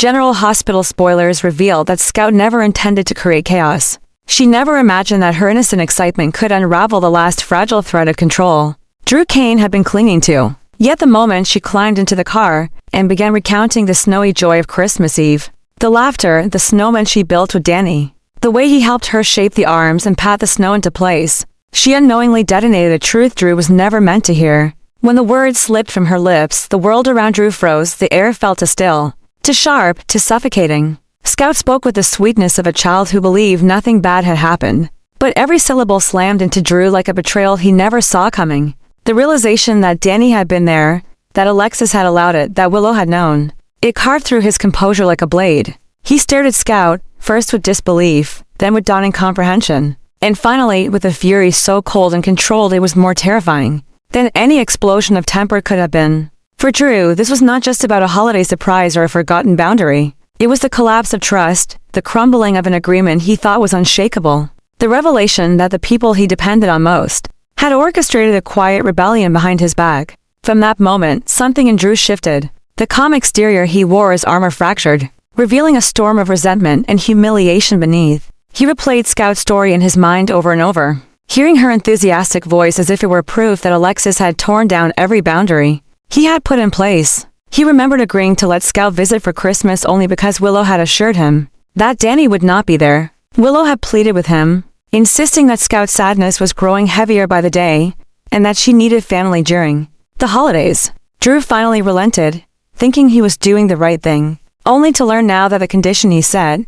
General Hospital spoilers reveal that Scout never intended to create chaos. She never imagined that her innocent excitement could unravel the last fragile thread of control Drew Kane had been clinging to. Yet the moment she climbed into the car and began recounting the snowy joy of Christmas Eve, the laughter, the snowman she built with Danny, the way he helped her shape the arms and pat the snow into place, she unknowingly detonated a truth Drew was never meant to hear. When the words slipped from her lips, the world around Drew froze, the air felt too still, too sharp, too suffocating. Scout spoke with the sweetness of a child who believed nothing bad had happened, but every syllable slammed into Drew like a betrayal he never saw coming. The realization that Danny had been there, that Alexis had allowed it, that Willow had known. It carved through his composure like a blade. He stared at Scout, first with disbelief, then with dawning comprehension, and finally with a fury so cold and controlled it was more terrifying than any explosion of temper could have been. For Drew, this was not just about a holiday surprise or a forgotten boundary. It was the collapse of trust, the crumbling of an agreement he thought was unshakable, the revelation that the people he depended on most had orchestrated a quiet rebellion behind his back. From that moment, something in Drew shifted. The calm exterior he wore as armor fractured, revealing a storm of resentment and humiliation beneath. He replayed Scout's story in his mind over and over, hearing her enthusiastic voice as if it were proof that Alexis had torn down every boundary he had put in place. He remembered agreeing to let Scout visit for Christmas only because Willow had assured him that Danny would not be there. Willow had pleaded with him, insisting that Scout's sadness was growing heavier by the day, and that she needed family during the holidays. Drew finally relented, thinking he was doing the right thing, only to learn now that the condition he set,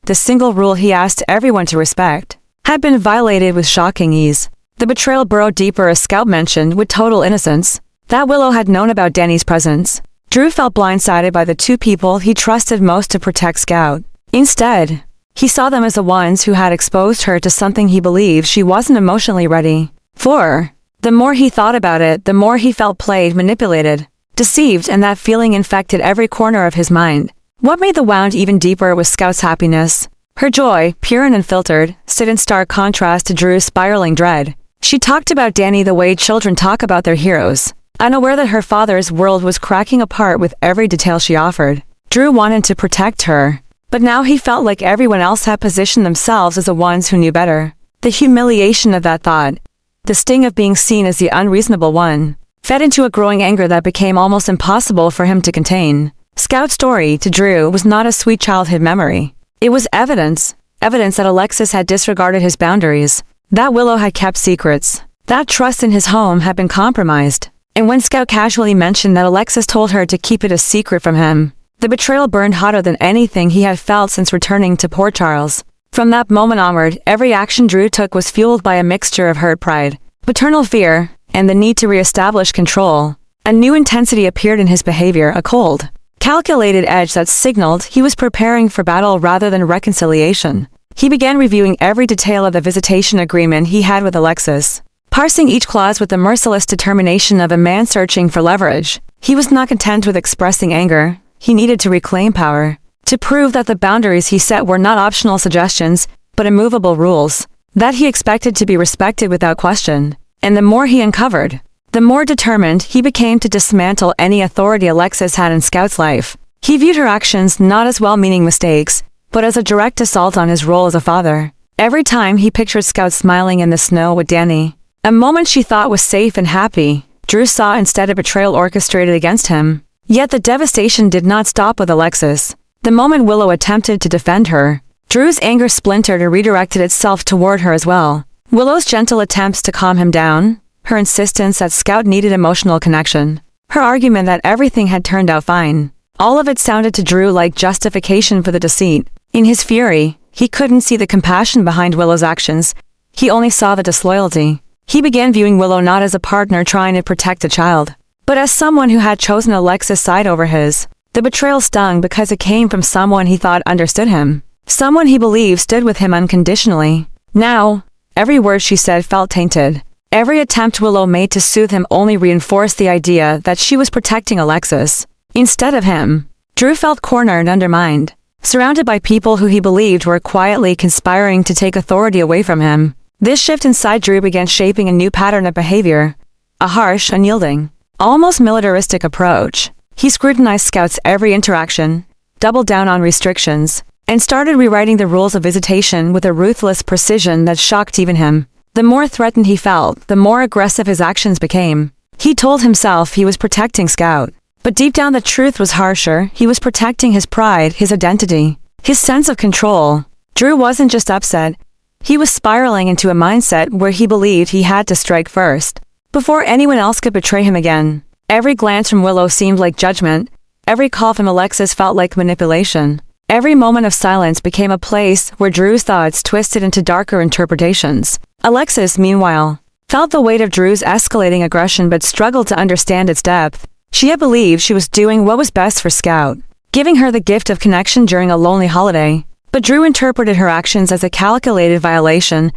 the single rule he asked everyone to respect, had been violated with shocking ease. The betrayal burrowed deeper as Scout mentioned with total innocence that Willow had known about Danny's presence. Drew felt blindsided by the two people he trusted most to protect Scout. Instead, he saw them as the ones who had exposed her to something he believed she wasn't emotionally ready for. The more he thought about it, the more he felt played, manipulated, deceived, and that feeling infected every corner of his mind. What made the wound even deeper was Scout's happiness. Her joy, pure and unfiltered, stood in stark contrast to Drew's spiraling dread. She talked about Danny the way children talk about their heroes, unaware that her father's world was cracking apart with every detail she offered. Drew wanted to protect her, but now he felt like everyone else had positioned themselves as the ones who knew better. The humiliation of that thought, the sting of being seen as the unreasonable one, fed into a growing anger that became almost impossible for him to contain. Scout's story, to Drew, was not a sweet childhood memory. It was evidence that Alexis had disregarded his boundaries, that Willow had kept secrets, that trust in his home had been compromised. And when Scout casually mentioned that Alexis told her to keep it a secret from him, the betrayal burned hotter than anything he had felt since returning to Port Charles. From that moment onward, every action Drew took was fueled by a mixture of hurt pride, paternal fear, and the need to re-establish control. A new intensity appeared in his behavior, a cold, calculated edge that signaled he was preparing for battle rather than reconciliation. He began reviewing every detail of the visitation agreement he had with Alexis, parsing each clause with the merciless determination of a man searching for leverage. He was not content with expressing anger. He needed to reclaim power, to prove that the boundaries he set were not optional suggestions, but immovable rules, that he expected to be respected without question. And the more he uncovered, the more determined he became to dismantle any authority Alexis had in Scout's life. He viewed her actions not as well-meaning mistakes, but as a direct assault on his role as a father. Every time he pictured Scout smiling in the snow with Danny, a moment she thought was safe and happy, Drew saw instead a betrayal orchestrated against him. Yet the devastation did not stop with Alexis. The moment Willow attempted to defend her, Drew's anger splintered and redirected itself toward her as well. Willow's gentle attempts to calm him down, her insistence that Scout needed emotional connection, her argument that everything had turned out fine, all of it sounded to Drew like justification for the deceit. In his fury, he couldn't see the compassion behind Willow's actions. He only saw the disloyalty. He began viewing Willow not as a partner trying to protect a child, but as someone who had chosen Alexis' side over his. The betrayal stung because it came from someone he thought understood him, someone he believed stood with him unconditionally. Now, every word she said felt tainted. Every attempt Willow made to soothe him only reinforced the idea that she was protecting Alexis instead of him. Drew felt cornered and undermined, surrounded by people who he believed were quietly conspiring to take authority away from him. This shift inside Drew began shaping a new pattern of behavior, a harsh, unyielding, almost militaristic approach. He scrutinized Scout's every interaction, doubled down on restrictions, and started rewriting the rules of visitation with a ruthless precision that shocked even him. The more threatened he felt, the more aggressive his actions became. He told himself he was protecting Scout. But deep down the truth was harsher. He was protecting his pride, his identity, his sense of control. Drew wasn't just upset. He was spiraling into a mindset where he believed he had to strike first, before anyone else could betray him again. Every glance from Willow seemed like judgment. Every call from Alexis felt like manipulation. Every moment of silence became a place where Drew's thoughts twisted into darker interpretations. Alexis, meanwhile, felt the weight of Drew's escalating aggression but struggled to understand its depth. She had believed she was doing what was best for Scout, giving her the gift of connection during a lonely holiday. But Drew interpreted her actions as a calculated violation,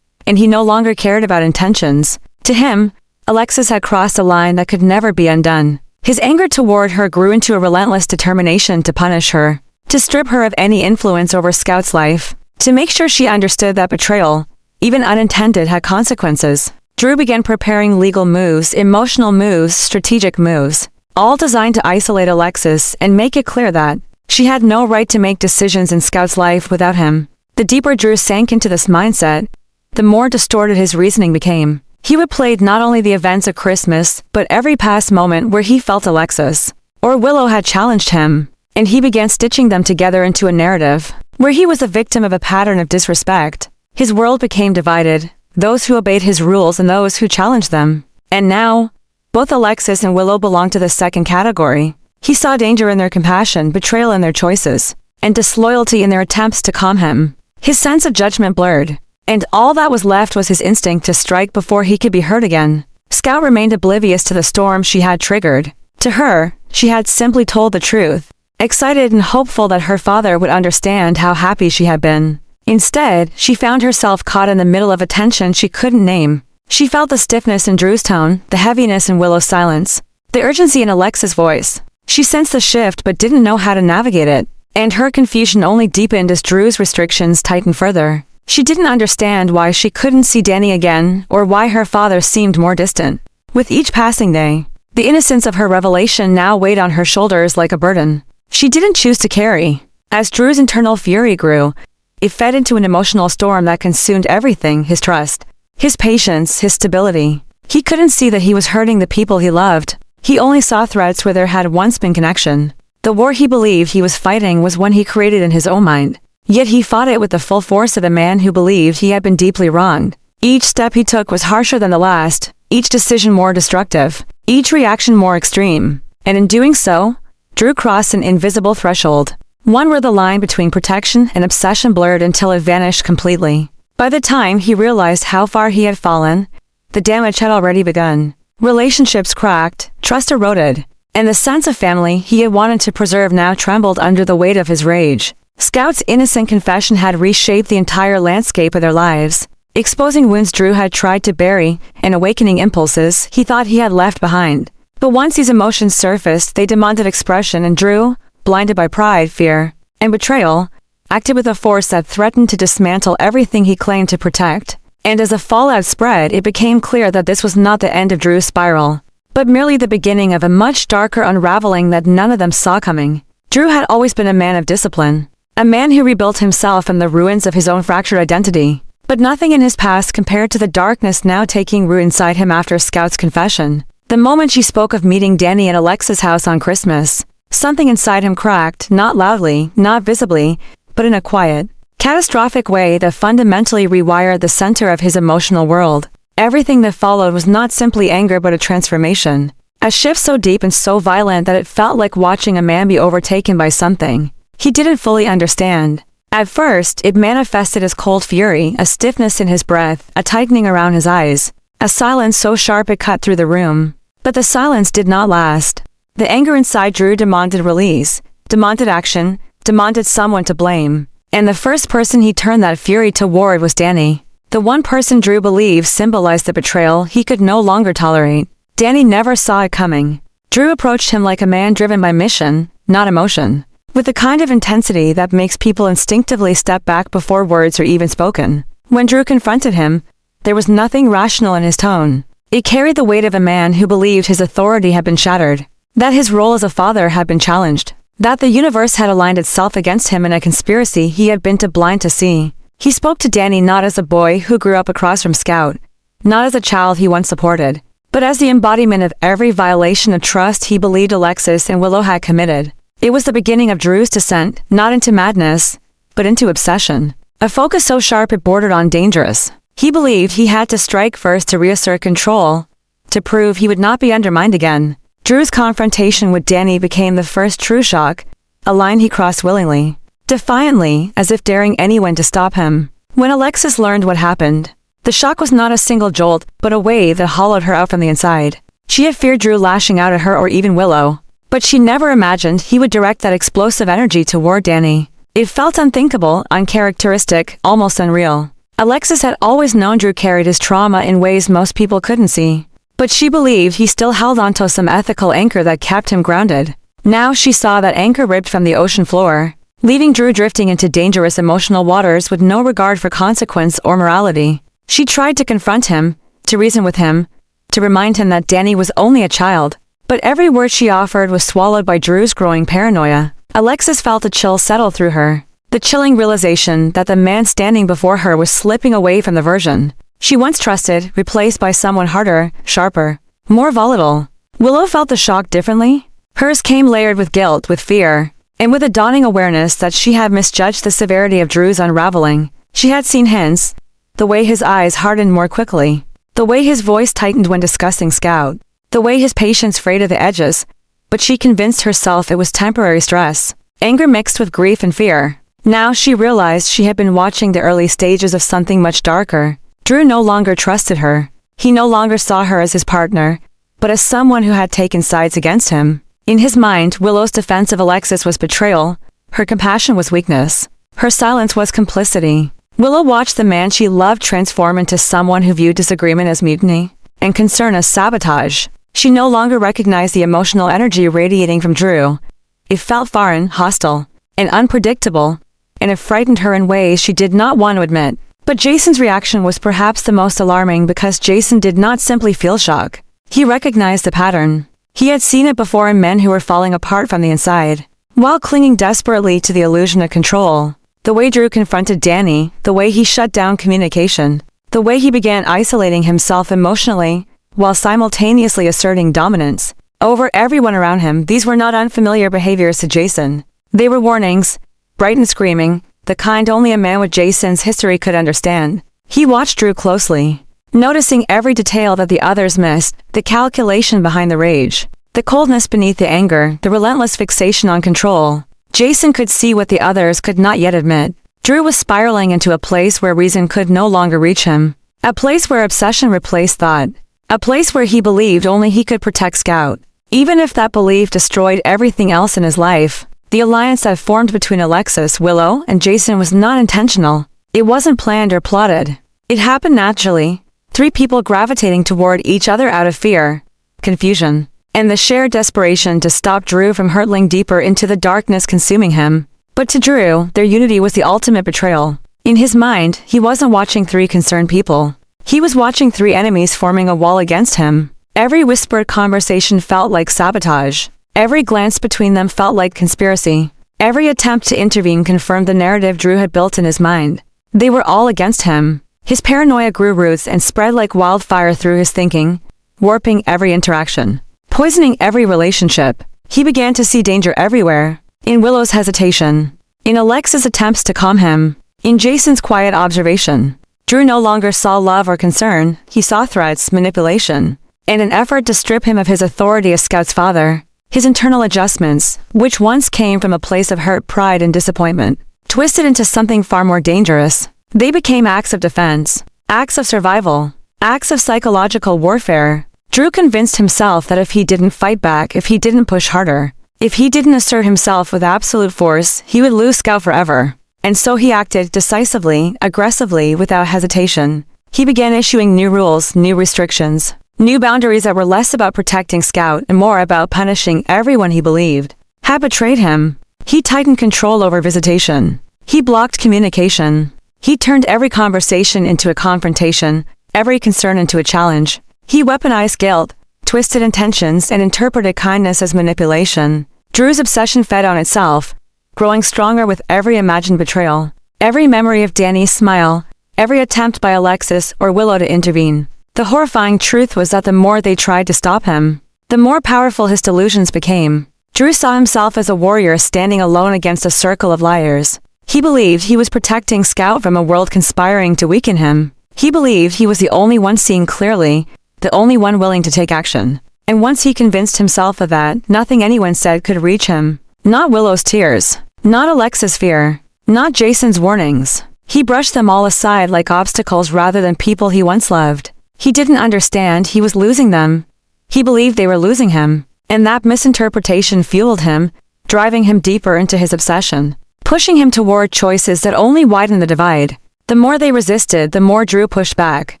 and he no longer cared about intentions. To him, Alexis had crossed a line that could never be undone. His anger toward her grew into a relentless determination to punish her, to strip her of any influence over Scout's life, to make sure she understood that betrayal, even unintended, had consequences. Drew began preparing legal moves, emotional moves, strategic moves, all designed to isolate Alexis and make it clear that she had no right to make decisions in Scout's life without him. The deeper Drew sank into this mindset, the more distorted his reasoning became. He replayed not only the events of Christmas, but every past moment where he felt Alexis or Willow had challenged him, and he began stitching them together into a narrative where he was a victim of a pattern of disrespect. His world became divided, those who obeyed his rules and those who challenged them. And now, both Alexis and Willow belonged to the second category. He saw danger in their compassion, betrayal in their choices, and disloyalty in their attempts to calm him. His sense of judgment blurred, and all that was left was his instinct to strike before he could be hurt again. Scout remained oblivious to the storm she had triggered. To her, she had simply told the truth, excited and hopeful that her father would understand how happy she had been. Instead, she found herself caught in the middle of a tension she couldn't name. She felt the stiffness in Drew's tone, the heaviness in Willow's silence, the urgency in Alexis' voice. She sensed the shift but didn't know how to navigate it, and her confusion only deepened as Drew's restrictions tightened further. She didn't understand why she couldn't see Danny again, or why her father seemed more distant. With each passing day, the innocence of her revelation now weighed on her shoulders like a burden she didn't choose to carry. As Drew's internal fury grew, it fed into an emotional storm that consumed everything: his trust, his patience, his stability. He couldn't see that he was hurting the people he loved. He only saw threats where there had once been connection. The war he believed he was fighting was one he created in his own mind. Yet he fought it with the full force of a man who believed he had been deeply wronged. Each step he took was harsher than the last, each decision more destructive, each reaction more extreme. And in doing so, Drew crossed an invisible threshold, one where the line between protection and obsession blurred until it vanished completely. By the time he realized how far he had fallen, the damage had already begun. Relationships cracked, trust eroded, and the sense of family he had wanted to preserve now trembled under the weight of his rage. Scout's innocent confession had reshaped the entire landscape of their lives, exposing wounds Drew had tried to bury and awakening impulses he thought he had left behind. But once these emotions surfaced, they demanded expression, and Drew, blinded by pride, fear, and betrayal, acted with a force that threatened to dismantle everything he claimed to protect. And as the fallout spread, it became clear that this was not the end of Drew's spiral, but merely the beginning of a much darker unraveling that none of them saw coming. Drew had always been a man of discipline, a man who rebuilt himself from the ruins of his own fractured identity. But nothing in his past compared to the darkness now taking root inside him after Scout's confession. The moment she spoke of meeting Danny at Alexa's house on Christmas, something inside him cracked, not loudly, not visibly, but in a quiet, catastrophic way that fundamentally rewired the center of his emotional world. Everything that followed was not simply anger but a transformation. A shift so deep and so violent that it felt like watching a man be overtaken by something he didn't fully understand. At first, it manifested as cold fury, a stiffness in his breath, a tightening around his eyes, a silence so sharp it cut through the room. But the silence did not last. The anger inside Drew demanded release, demanded action, demanded someone to blame. And the first person he turned that fury toward was Danny. The one person Drew believed symbolized the betrayal he could no longer tolerate. Danny never saw it coming. Drew approached him like a man driven by mission, not emotion, with the kind of intensity that makes people instinctively step back before words are even spoken. When Drew confronted him, there was nothing rational in his tone. It carried the weight of a man who believed his authority had been shattered, that his role as a father had been challenged, That the universe had aligned itself against him in a conspiracy he had been too blind to see. He spoke to Danny not as a boy who grew up across from Scout, not as a child he once supported, but as the embodiment of every violation of trust he believed Alexis and Willow had committed. It was the beginning of Drew's descent, not into madness, but into obsession. A focus so sharp it bordered on dangerous. He believed he had to strike first to reassert control, to prove he would not be undermined again. Drew's confrontation with Danny became the first true shock, a line he crossed willingly, defiantly, as if daring anyone to stop him. When Alexis learned what happened, the shock was not a single jolt, but a wave that hollowed her out from the inside. She had feared Drew lashing out at her or even Willow, but she never imagined he would direct that explosive energy toward Danny. It felt unthinkable, uncharacteristic, almost unreal. Alexis had always known Drew carried his trauma in ways most people couldn't see, but she believed he still held onto some ethical anchor that kept him grounded. Now she saw that anchor ripped from the ocean floor, leaving Drew drifting into dangerous emotional waters with no regard for consequence or morality. She tried to confront him, to reason with him, to remind him that Danny was only a child, but every word she offered was swallowed by Drew's growing paranoia. Alexis felt a chill settle through her, the chilling realization that the man standing before her was slipping away from the version she once trusted, replaced by someone harder, sharper, more volatile. Willow felt the shock differently. Hers came layered with guilt, with fear, and with a dawning awareness that she had misjudged the severity of Drew's unraveling. She had seen hints, the way his eyes hardened more quickly, the way his voice tightened when discussing Scout, the way his patience frayed at the edges, but she convinced herself it was temporary stress, anger mixed with grief and fear. Now she realized she had been watching the early stages of something much darker. Drew no longer trusted her. He no longer saw her as his partner, but as someone who had taken sides against him. In his mind, Willow's defense of Alexis was betrayal, her compassion was weakness, her silence was complicity. Willow watched the man she loved transform into someone who viewed disagreement as mutiny, and concern as sabotage. She no longer recognized the emotional energy radiating from Drew. It felt foreign, hostile, and unpredictable, and it frightened her in ways she did not want to admit. But Jason's reaction was perhaps the most alarming because Jason did not simply feel shock. He recognized the pattern. He had seen it before in men who were falling apart from the inside, while clinging desperately to the illusion of control. The way Drew confronted Danny, the way he shut down communication, the way he began isolating himself emotionally, while simultaneously asserting dominance over everyone around him. These were not unfamiliar behaviors to Jason. They were warnings, bright and screaming, the kind only a man with Jason's history could understand. He watched Drew closely, noticing every detail that the others missed, the calculation behind the rage, the coldness beneath the anger, the relentless fixation on control. Jason could see what the others could not yet admit. Drew was spiraling into a place where reason could no longer reach him, a place where obsession replaced thought, a place where he believed only he could protect Scout, even if that belief destroyed everything else in his life. The alliance that formed between Alexis, Willow, and Jason was not intentional. It wasn't planned or plotted. It happened naturally. Three people gravitating toward each other out of fear, confusion, and the shared desperation to stop Drew from hurtling deeper into the darkness consuming him. But to Drew, their unity was the ultimate betrayal. In his mind, he wasn't watching three concerned people. He was watching three enemies forming a wall against him. Every whispered conversation felt like sabotage. Every glance between them felt like conspiracy. Every attempt to intervene confirmed the narrative Drew had built in his mind. They were all against him. His paranoia grew roots and spread like wildfire through his thinking, warping every interaction, poisoning every relationship. He began to see danger everywhere. In Willow's hesitation, in Alexis' attempts to calm him, in Jason's quiet observation. Drew no longer saw love or concern. He saw threats, manipulation, and an effort to strip him of his authority as Scout's father. His internal adjustments, which once came from a place of hurt, pride, and disappointment, twisted into something far more dangerous. They became acts of defense, acts of survival, acts of psychological warfare. Drew convinced himself that if he didn't fight back, if he didn't push harder, if he didn't assert himself with absolute force, he would lose Scout forever. And so he acted decisively, aggressively, without hesitation. He began issuing new rules, new restrictions, new boundaries that were less about protecting Scout and more about punishing everyone he believed had betrayed him. He tightened control over visitation. He blocked communication. He turned every conversation into a confrontation, every concern into a challenge. He weaponized guilt, twisted intentions, and interpreted kindness as manipulation. Drew's obsession fed on itself, growing stronger with every imagined betrayal. Every memory of Danny's smile, every attempt by Alexis or Willow to intervene. The horrifying truth was that the more they tried to stop him, the more powerful his delusions became. Drew saw himself as a warrior standing alone against a circle of liars. He believed he was protecting Scout from a world conspiring to weaken him. He believed he was the only one seeing clearly, the only one willing to take action. And once he convinced himself of that, nothing anyone said could reach him. Not Willow's tears. Not Alexis' fear. Not Jason's warnings. He brushed them all aside like obstacles rather than people he once loved. He didn't understand he was losing them. He believed they were losing him. And that misinterpretation fueled him, driving him deeper into his obsession, pushing him toward choices that only widened the divide. The more they resisted, the more Drew pushed back.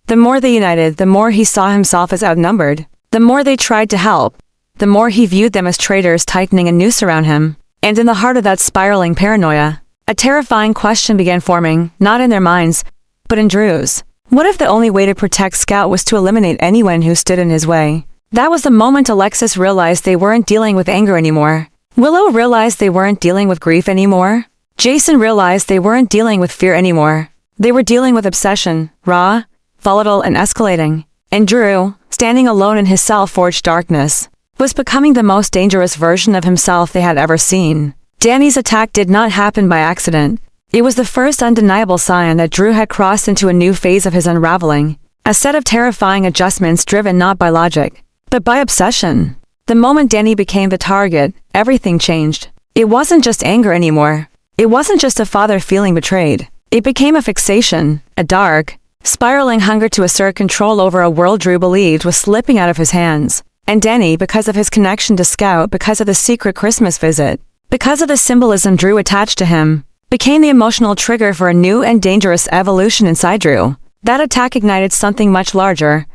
The more they united, the more he saw himself as outnumbered. The more they tried to help, the more he viewed them as traitors, tightening a noose around him. And in the heart of that spiraling paranoia, a terrifying question began forming, not in their minds, but in Drew's. What if the only way to protect Scout was to eliminate anyone who stood in his way? That was the moment Alexis realized they weren't dealing with anger anymore. Willow realized they weren't dealing with grief anymore. Jason realized they weren't dealing with fear anymore. They were dealing with obsession, raw, volatile, and escalating. And Drew, standing alone in his self-forged darkness, was becoming the most dangerous version of himself they had ever seen. Danny's attack did not happen by accident. It was the first undeniable sign that Drew had crossed into a new phase of his unraveling, a set of terrifying adjustments driven not by logic, but by obsession. The moment Danny became the target, everything changed. It wasn't just anger anymore. It wasn't just a father feeling betrayed. It became a fixation, a dark, spiraling hunger to assert control over a world Drew believed was slipping out of his hands. And Danny, because of his connection to Scout, because of the secret Christmas visit, because of the symbolism Drew attached to him, became the emotional trigger for a new and dangerous evolution inside Drew. That attack ignited something much larger,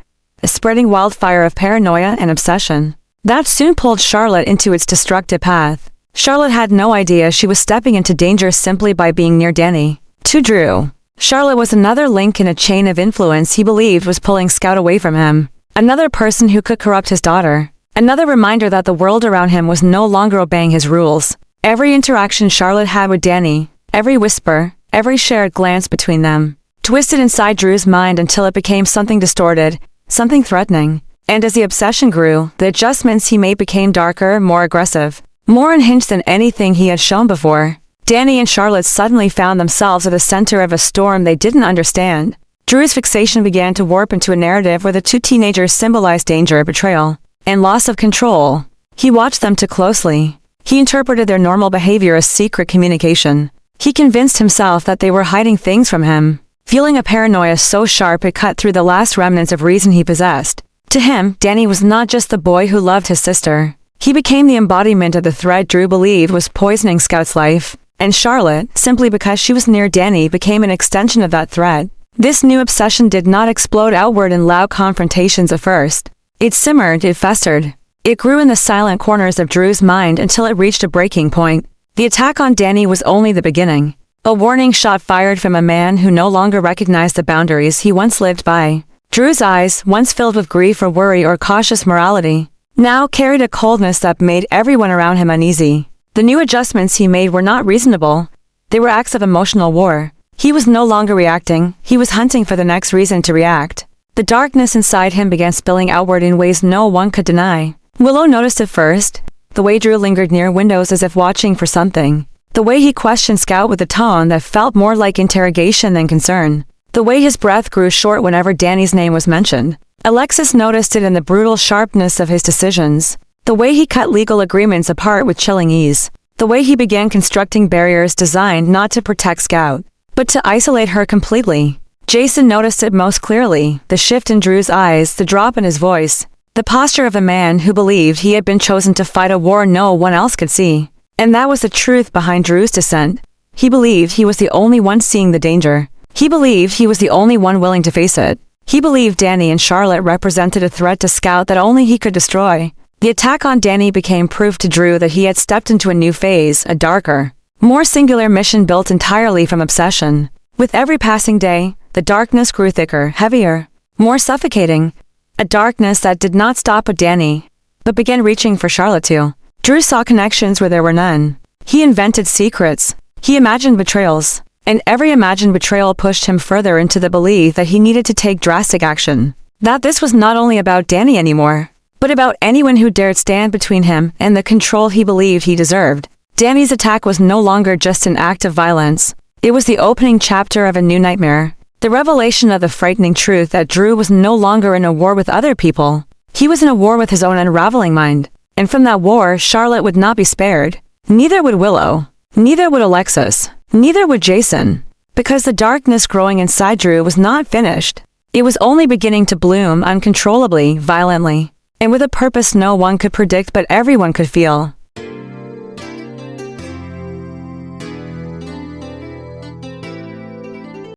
a spreading wildfire of paranoia and obsession, that soon pulled Charlotte into its destructive path. Charlotte had no idea she was stepping into danger simply by being near Danny. To Drew, Charlotte was another link in a chain of influence he believed was pulling Scout away from him. Another person who could corrupt his daughter. Another reminder that the world around him was no longer obeying his rules. Every interaction Charlotte had with Danny, every whisper, every shared glance between them, twisted inside Drew's mind until it became something distorted, something threatening. And as the obsession grew, the adjustments he made became darker, more aggressive, more unhinged than anything he had shown before. Danny and Charlotte suddenly found themselves at the center of a storm they didn't understand. Drew's fixation began to warp into a narrative where the two teenagers symbolized danger, betrayal, and loss of control. He watched them too closely. He interpreted their normal behavior as secret communication. He convinced himself that they were hiding things from him, feeling a paranoia so sharp it cut through the last remnants of reason he possessed. To him, Danny was not just the boy who loved his sister. He became the embodiment of the threat Drew believed was poisoning Scout's life. And Charlotte, simply because she was near Danny, became an extension of that threat. This new obsession did not explode outward in loud confrontations at first. It simmered, it festered. It grew in the silent corners of Drew's mind until it reached a breaking point. The attack on Danny was only the beginning. A warning shot fired from a man who no longer recognized the boundaries he once lived by. Drew's eyes, once filled with grief or worry or cautious morality, now carried a coldness that made everyone around him uneasy. The new adjustments he made were not reasonable. They were acts of emotional war. He was no longer reacting, he was hunting for the next reason to react. The darkness inside him began spilling outward in ways no one could deny. Willow noticed it first, the way Drew lingered near windows as if watching for something. The way he questioned Scout with a tone that felt more like interrogation than concern. The way his breath grew short whenever Danny's name was mentioned. Alexis noticed it in the brutal sharpness of his decisions. The way he cut legal agreements apart with chilling ease. The way he began constructing barriers designed not to protect Scout, but to isolate her completely. Jason noticed it most clearly, the shift in Drew's eyes, the drop in his voice, the posture of a man who believed he had been chosen to fight a war no one else could see. And that was the truth behind Drew's dissent. He believed he was the only one seeing the danger. He believed he was the only one willing to face it. He believed Danny and Charlotte represented a threat to Scout that only he could destroy. The attack on Danny became proof to Drew that he had stepped into a new phase, a darker, more singular mission built entirely from obsession. With every passing day, the darkness grew thicker, heavier, more suffocating. A darkness that did not stop with Danny, but began reaching for Charlotte too. Drew saw connections where there were none. He invented secrets. He imagined betrayals. And every imagined betrayal pushed him further into the belief that he needed to take drastic action. That this was not only about Danny anymore, but about anyone who dared stand between him and the control he believed he deserved. Danny's attack was no longer just an act of violence. It was the opening chapter of a new nightmare. The revelation of the frightening truth that Drew was no longer in a war with other people. He was in a war with his own unraveling mind. And from that war, Charlotte would not be spared. Neither would Willow. Neither would Alexis. Neither would Jason. Because the darkness growing inside Drew was not finished. It was only beginning to bloom uncontrollably, violently, and with a purpose no one could predict but everyone could feel.